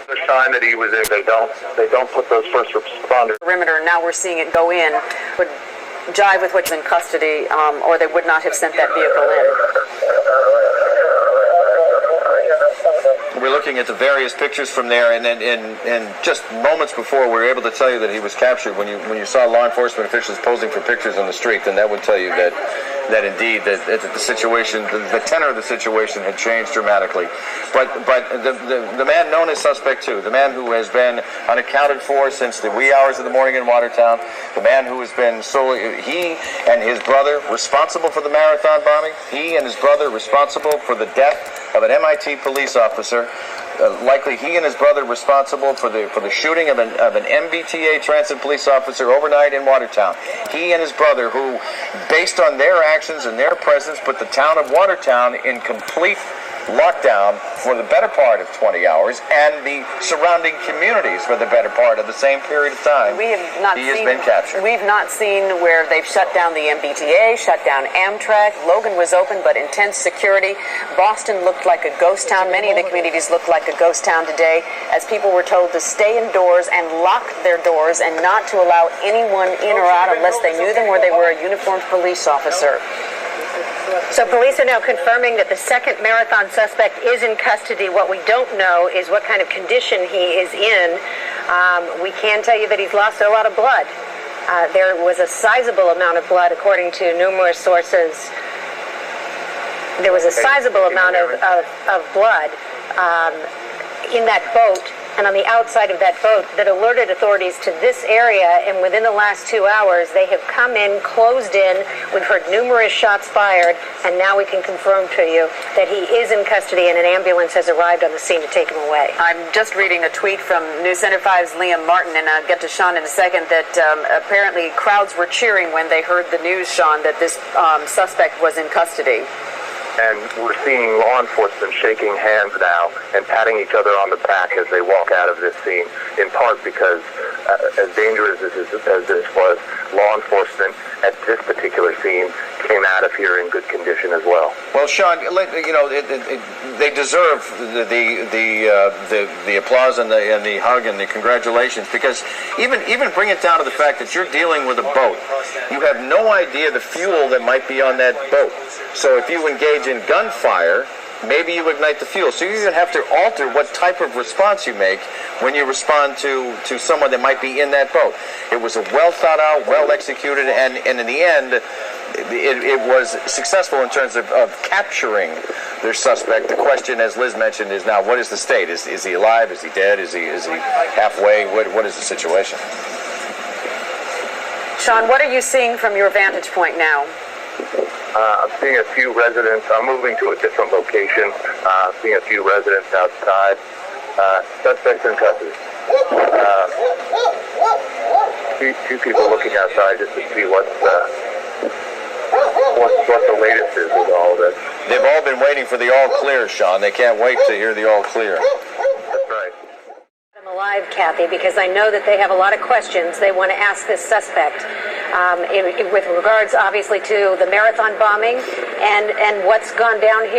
The sign that he was in, they don't put those first responders. Perimeter, now we're seeing it go in, would jive with what's in custody, or they would not have sent that vehicle in. We're looking at the various pictures from there, and then just moments before we were able to tell you that he was captured. When you saw law enforcement officials posing for pictures on the street, then that would tell you that indeed that the situation, the tenor of the situation had changed dramatically. But the man known as suspect two, the man who has been unaccounted for since the wee hours of the morning in Watertown, the man who has been solely, he and his brother responsible for the marathon bombing, he and his brother responsible for the death of an MIT police officer. Likely he and his brother responsible for the shooting of an MBTA transit police officer overnight in Watertown. He and his brother, who, based on their actions and their presence, put the town of Watertown in complete lockdown for the better part of 20 hours, and the surrounding communities for the better part of the same period of time. He has been captured. We've not seen where they've shut down the MBTA, shut down Amtrak. Logan was open, but intense security. Boston looked like a ghost town. Many of the communities looked like a ghost town today, as people were told to stay indoors and lock their doors and not to allow anyone in or out unless they knew them or they were a uniformed police officer. So police are now confirming that the second marathon suspect is in custody. What we don't know is what kind of condition he is in. We can tell you that he's lost a lot of blood. There was a sizable amount of blood, according to numerous sources. There was a sizable amount of blood in that boat and on the outside of that boat that alerted authorities to this area, and within the last 2 hours they have come in, closed in. We've heard numerous shots fired, and now we can confirm to you that he is in custody and an ambulance has arrived on the scene to take him away. I'm just reading a tweet from News Center 5's Liam Martin, and I'll get to Sean in a second, that apparently crowds were cheering when they heard the news, Sean, that this suspect was in custody. And we're seeing law enforcement shaking hands now and patting each other on the back as they walk out of this scene, in part because, as dangerous as this was, law enforcement at this particular scene came out of here in good condition as well. Well, Sean, you know, they deserve the applause and the hug and the congratulations, because even bring it down to the fact that you're dealing with a boat. You have no idea the fuel that might be on that boat. So if you engage in gunfire, maybe you ignite the fuel. So you're going to have to alter what type of response you make when you respond to someone that might be in that boat. It was a well thought out, well executed, and in the end, it was successful in terms of capturing their suspect. The question, as Liz mentioned, is now, what is the state? Is he alive? Is he dead? Is he halfway? What is the situation? Sean, what are you seeing from your vantage point now? I'm seeing a few residents. I'm moving to a different location. Seeing a few residents outside. Suspects in custody. Few people looking outside just to see what the latest is with all of this. They've all been waiting for the all clear, Sean. They can't wait to hear the all clear. That's right. I'm alive, Kathy, because I know that they have a lot of questions they want to ask this suspect. With regards, obviously, to the marathon bombing and what's gone down here.